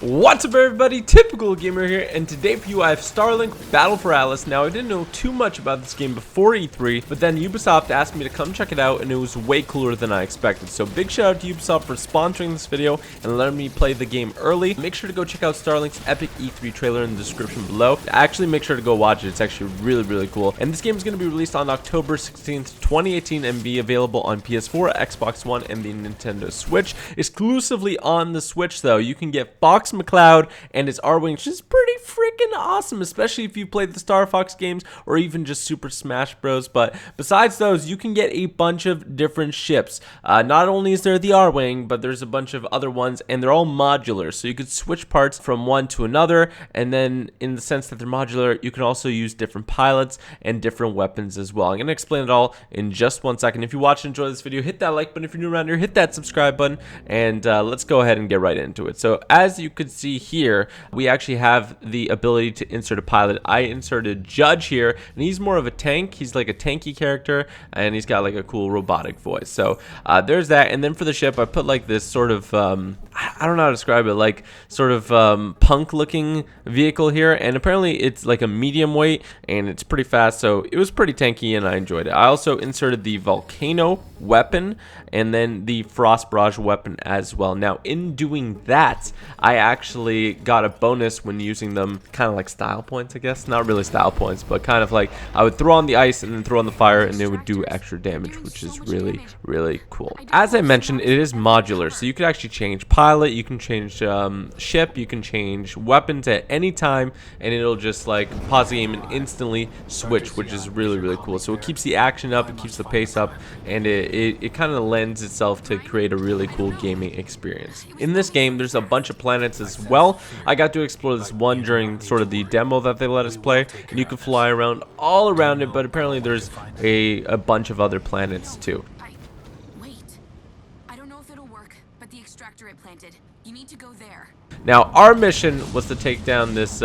What's up everybody, Typical Gamer here, and today for you I have Starlink Battle for Atlas. Now I didn't know too much about this game before E3, but then Ubisoft asked me to come check it out and it was way cooler than I expected. So big shout out to Ubisoft for sponsoring this video and letting me play the game early. Make sure to go check out Starlink's epic E3 trailer in the description below. Actually make sure to go watch it, it's actually really cool. And this game is going to be released on October 16th, 2018 and be available on PS4, Xbox One, and the Nintendo Switch. Exclusively on the Switch though, you can get Fox McCloud and his Arwing, which is pretty freaking awesome, especially if you played the Star Fox games or even just Super Smash Bros. But besides those, you can get a bunch of different ships. Not only is there the Arwing, but there's a bunch of other ones, and they're all modular, so you could switch parts from one to another. And then, in the sense that they're modular, you can also use different pilots and different weapons as well. I'm gonna explain it all in just 1 second. If you watch and enjoy this video, hit that like button. If you're new around here, hit that subscribe button, and let's go ahead and get right into it. So as you could see here, we actually have the ability to insert a pilot. I inserted Judge here, and he's more of a tank. He's like a tanky character, and he's got like a cool robotic voice. So there's that. And then for the ship, I put like this sort of I don't know how to describe it, like sort of punk looking vehicle here, and apparently it's like a medium weight and it's pretty fast, so it was pretty tanky and I enjoyed it. I also inserted the volcano weapon and then the frost barrage weapon as well. Now in doing that, I actually got a bonus when using them, kind of like style points, I guess. Not really style points, but kind of like I would throw on the ice and then throw on the fire and it would do extra damage, which is really cool. As I mentioned, it is modular, so you could actually change pilot, you can change ship, you can change weapons at any time, and it'll just like pause the game and instantly switch, which is really cool. So it keeps the action up, it keeps the pace up, and it kind of lends itself to create a really cool gaming experience. In this game, there's a bunch of planets as well. I got to explore this one during sort of the demo that they let us play, and you can fly around all around it, but apparently there's a bunch of other planets too. The extractor it planted. You need to go there. Now our mission was to take down this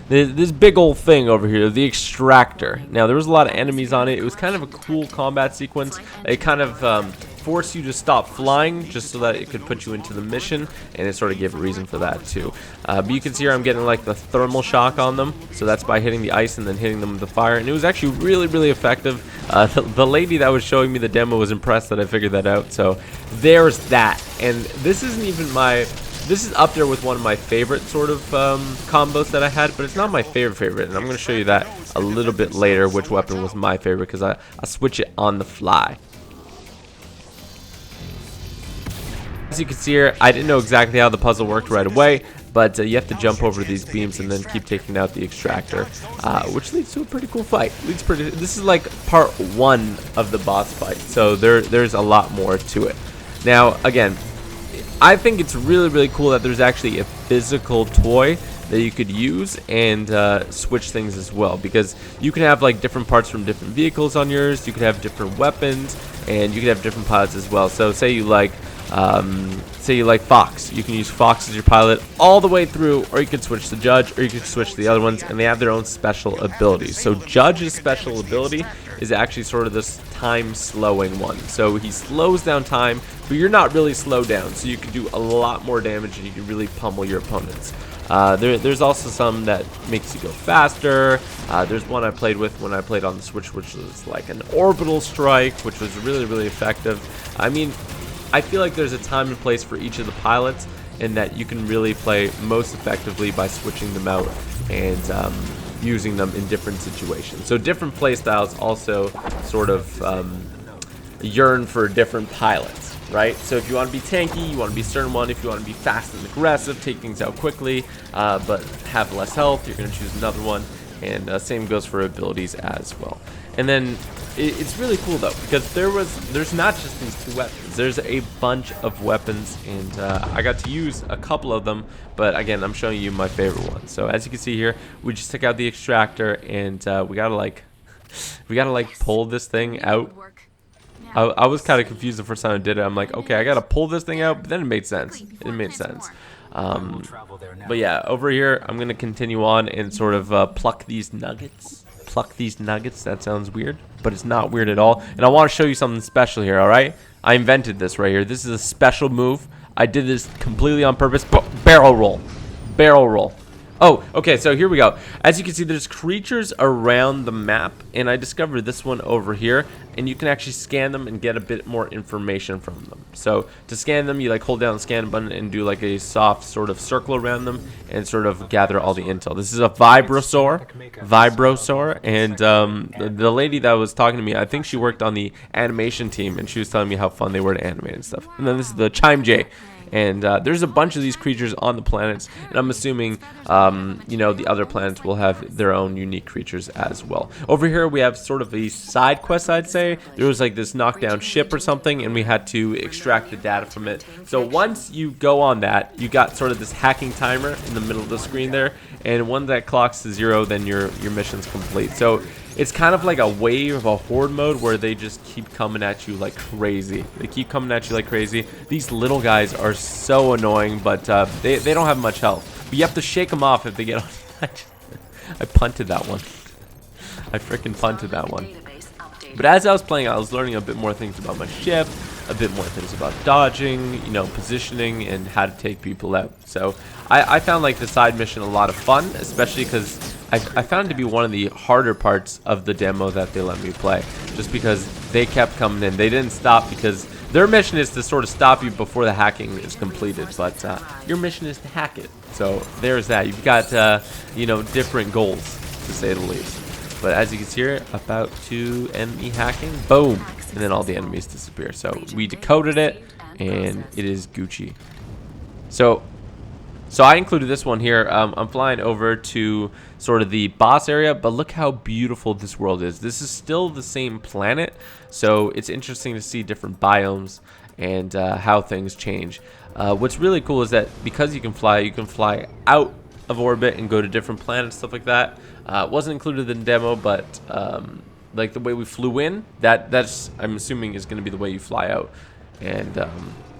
this big old thing over here, the extractor. Now there was a lot of enemies on it. It was kind of a cool combat sequence. It kind of forced you to stop flying just so that it could put you into the mission, and it sort of gave a reason for that too. But you can see here I'm getting like the thermal shock on them, so that's by hitting the ice and then hitting them with the fire, and it was actually really effective. The lady that was showing me the demo was impressed that I figured that out, so there's that. And this isn't even this is up there with one of my favorite sort of combos that I had, but it's not my favorite, and I'm going to show you that a little bit later, which weapon was my favorite, because I switch it on the fly. As you can see here, I didn't know exactly how the puzzle worked right away, but you have to jump over these beams and then keep taking out the extractor, which leads to a pretty cool fight. This is like part 1 of the boss fight, so there's a lot more to it. Now again, I think it's really cool that there's actually a physical toy that you could use and switch things as well, because you can have like different parts from different vehicles on yours, you could have different weapons, and you could have different pilots as well. So say you like Fox, you can use Fox as your pilot all the way through, or you could switch to Judge, or you could switch to the other ones, and they have their own special abilities. So Judge's special ability is actually sort of this time slowing one, so he slows down time, but you're not really slowed down, so you can do a lot more damage and you can really pummel your opponents. There's also some that makes you go faster. There's one I played with when I played on the Switch, which was like an orbital strike, which was really effective. I mean, I feel like there's a time and place for each of the pilots, and that you can really play most effectively by switching them out and using them in different situations. So different play styles also sort of yearn for different pilots, right? So if you want to be tanky, you want to be a certain one. If you want to be fast and aggressive, take things out quickly, but have less health, you're going to choose another one. And same goes for abilities as well. And then it's really cool though, because there's not just these 2 weapons. There's a bunch of weapons, and I got to use a couple of them, but again, I'm showing you my favorite one. So as you can see here, we just took out the extractor, and we gotta like pull this thing out. I was kind of confused the first time I did it. I'm like, okay, I gotta pull this thing out, but then it made sense. It made sense. But yeah, over here, I'm gonna continue on and sort of pluck these nuggets. That sounds weird, but it's not weird at all. And I want to show you something special here, all right? I invented this right here. This is a special move. I did this completely on purpose. Barrel roll. Barrel roll. Oh, okay, so here we go. As you can see, there's creatures around the map, and I discovered this one over here, and you can actually scan them and get a bit more information from them. So to scan them, you like hold down the scan button and do like a soft sort of circle around them and sort of gather all the intel. This is a Vibrosaur, and the lady that was talking to me, I think she worked on the animation team, and she was telling me how fun they were to animate and stuff. And then this is the Chime Jay. And there's a bunch of these creatures on the planets, and I'm assuming, you know, the other planets will have their own unique creatures as well. Over here, we have sort of a side quest, I'd say. There was like this knockdown ship or something, and we had to extract the data from it. So once you go on that, you got sort of this hacking timer in the middle of the screen there, and when that clocks to 0, then your mission's complete. So it's kind of like a wave of a horde mode where they just keep coming at you like crazy. They keep coming at you like crazy. These little guys are so annoying, but they don't have much health. But you have to shake them off if they get on. I punted that one. I freaking punted that one. But as I was playing, I was learning a bit more things about my ship, a bit more things about dodging, you know, positioning, and how to take people out. So I found like the side mission a lot of fun, especially because I found it to be one of the harder parts of the demo that they let me play, just because they kept coming in. They didn't stop because their mission is to sort of stop you before the hacking is completed, but your mission is to hack it. So there's that. You've got, you know, different goals, to say the least. But as you can see here, about to end the hacking, boom, and then all the enemies disappear. So we decoded it, and it is Gucci. So I included this one here. I'm flying over to sort of the boss area, but look how beautiful this world is. This is still the same planet, so it's interesting to see different biomes and how things change. What's really cool is that because you can fly out of orbit and go to different planets, stuff like that. It wasn't included in the demo, but like the way we flew in, that's I'm assuming is going to be the way you fly out, and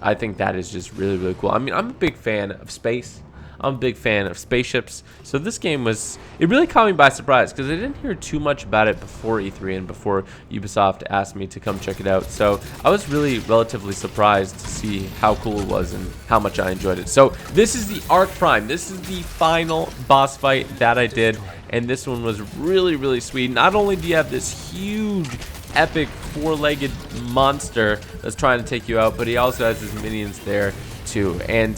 I think that is just really, really cool. I mean, I'm a big fan of space. I'm a big fan of spaceships. So this game it really caught me by surprise because I didn't hear too much about it before E3 and before Ubisoft asked me to come check it out. So I was really relatively surprised to see how cool it was and how much I enjoyed it. So this is the Arc Prime. This is the final boss fight that I did. And this one was really, really sweet. Not only do you have this huge, epic, four-legged monster that's trying to take you out, but he also has his minions there too. And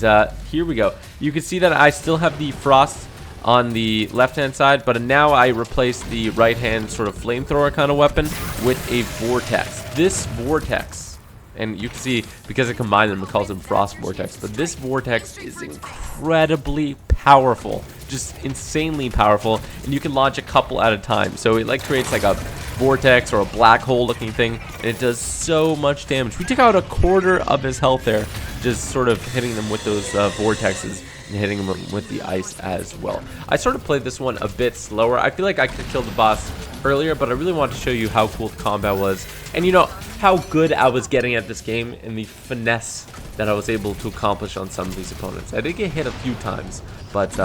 here we go. You can see that I still have the frost on the left-hand side, but now I replaced the right-hand sort of flamethrower kind of weapon with a vortex. This vortex, and you can see because I combined them, it calls them frost vortex, but this vortex is incredibly powerful, just insanely powerful, and you can launch a couple at a time. So it like creates like a vortex or a black hole looking thing, and it does so much damage. We took out a quarter of his health there, just sort of hitting them with those vortexes and hitting them with the ice as well. I sort of played this one a bit slower. I feel like I could have killed the boss earlier, but I really wanted to show you how cool the combat was, and you know how good I was getting at this game and the finesse that I was able to accomplish on some of these opponents. I did get hit a few times, but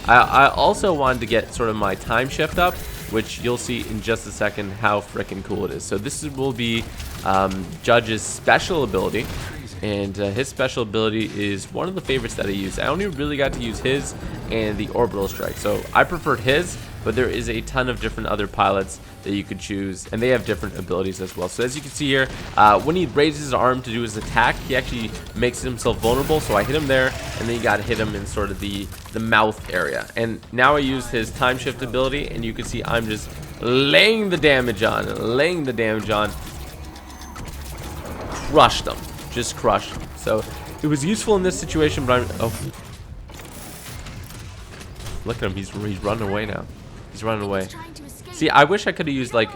I also wanted to get sort of my time shift up, which you'll see in just a second how freaking cool it is. So this will be Judge's special ability, and his special ability is one of the favorites that I use. I only really got to use his and the orbital strike, so I preferred his, but there is a ton of different other pilots that you could choose, and they have different abilities as well. So as you can see here, when he raises his arm to do his attack, he actually makes himself vulnerable. So I hit him there, and then you got to hit him in sort of the mouth area. And now I use his time shift ability, and you can see I'm just laying the damage on, crushed them, just crushed them. So it was useful in this situation, but look at him, he's running away now. He's running away. See, I wish I could have used, like,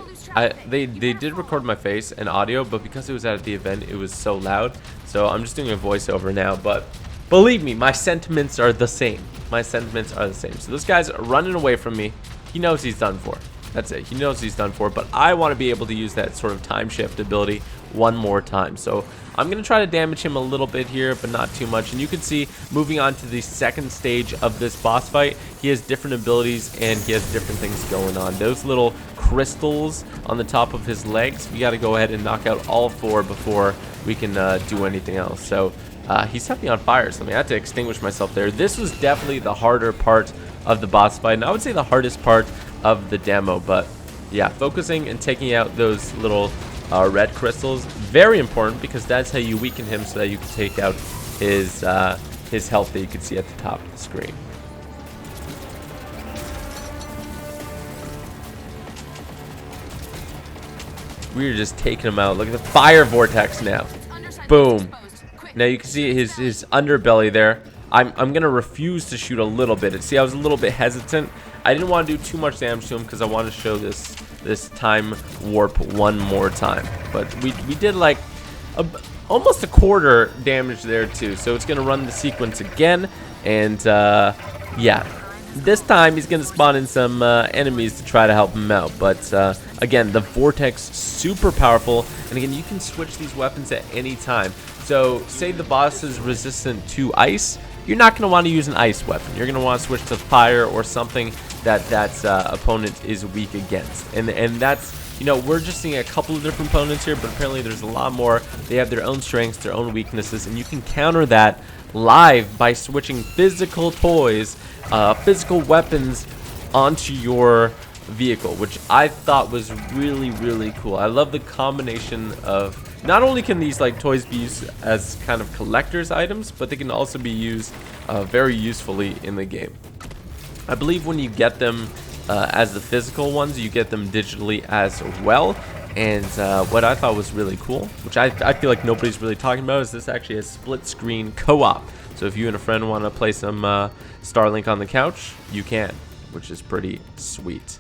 they did record my face and audio, but because it was at the event, it was so loud. So I'm just doing a voiceover now, but believe me, my sentiments are the same. My sentiments are the same. So this guy's running away from me. He knows he's done for. That's it. He knows he's done for, but I want to be able to use that sort of time shift ability one more time. So I'm going to try to damage him a little bit here, but not too much. And you can see, moving on to the second stage of this boss fight, he has different abilities and he has different things going on. Those little crystals on the top of his legs, we got to go ahead and knock out all 4 before we can do anything else. So He set me on fire, so I had to extinguish myself there. This was definitely the harder part of the boss fight, and I would say the hardest part of the demo. But yeah, focusing and taking out those little red crystals, very important, because that's how you weaken him, so that you can take out his health that you can see at the top of the screen. We're just taking him out. Look at the fire vortex now. Boom. Now you can see his underbelly there. I'm gonna refuse to shoot a little bit. See, I was a little bit hesitant. I didn't want to do too much damage to him because I wanted to show this time warp one more time. But we did like almost a quarter damage there too. So it's gonna run the sequence again, and yeah. This time he's going to spawn in some enemies to try to help him out. But again, the Vortex, super powerful. And again, you can switch these weapons at any time. So say the boss is resistant to ice. You're not going to want to use an ice weapon. You're going to want to switch to fire or something that opponent is weak against. And that's, you know, we're just seeing a couple of different opponents here, but apparently there's a lot more. They have their own strengths, their own weaknesses, and you can counter that live by switching physical toys, physical weapons onto your vehicle, which I thought was really, really cool. I love the combination of, not only can these like toys be used as kind of collector's items, but they can also be used very usefully in the game. I believe when you get them as the physical ones, you get them digitally as well. And what I thought was really cool, which I feel like nobody's really talking about, is this actually has split screen co-op. So if you and a friend want to play some Starlink on the couch, you can, which is pretty sweet.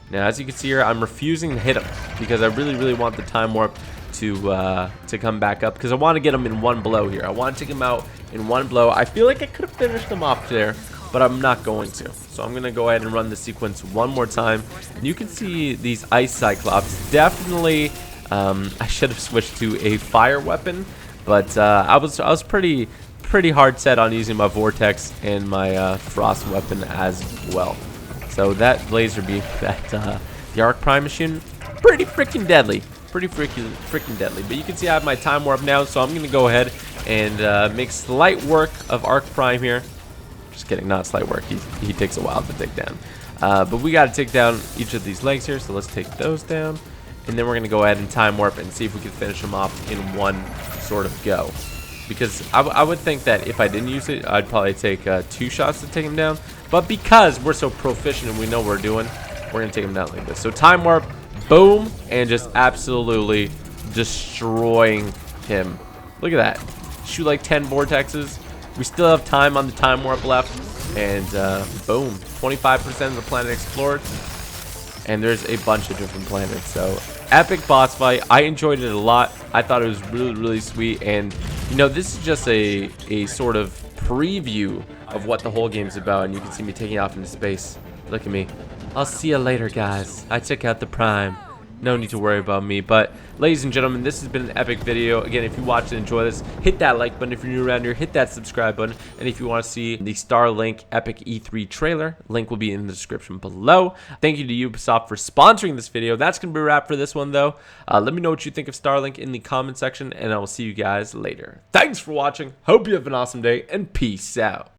Now, as you can see here, I'm refusing to hit him because I really, really want the time warp to come back up, because I want to get him in one blow here. I want to take him out in one blow. I feel like I could have finished him off there, but I'm not going to. So I'm going to go ahead and run the sequence one more time. And you can see these ice cyclops. Definitely, I should have switched to a fire weapon, but I was pretty hard set on using my vortex and my frost weapon as well. So that laser beam, the arc prime machine, pretty freaking deadly. Pretty freaking deadly. But you can see I have my time warp now, so I'm going to go ahead and make slight work of arc prime here. Just kidding, not slight work. He takes a while to take down. But we got to take down each of these legs here, so let's take those down. And then we're going to go ahead and time warp and see if we can finish them off in one sort of go. Because I would think that if I didn't use it, I'd probably take 2 shots to take him down. But because we're so proficient and we know what we're doing, we're going to take him down like this. So time warp, boom, and just absolutely destroying him. Look at that. Shoot like 10 vortexes. We still have time on the time warp left. And boom, 25% of the planet explored. And there's a bunch of different planets. So epic boss fight. I enjoyed it a lot. I thought it was really, really sweet. And you know, this is just a sort of preview of what the whole game's about. And you can see me taking off into space. Look at me. I'll see you later, guys. I took out the prime. No need to worry about me. But ladies and gentlemen, this has been an epic video. Again, if you watched and enjoyed this, hit that like button. If you're new around here, hit that subscribe button. And if you want to see the Starlink Epic E3 trailer, link will be in the description below. Thank you to Ubisoft for sponsoring this video. That's going to be a wrap for this one, though. Let me know what you think of Starlink in the comment section, and I will see you guys later. Thanks for watching. Hope you have an awesome day, and peace out.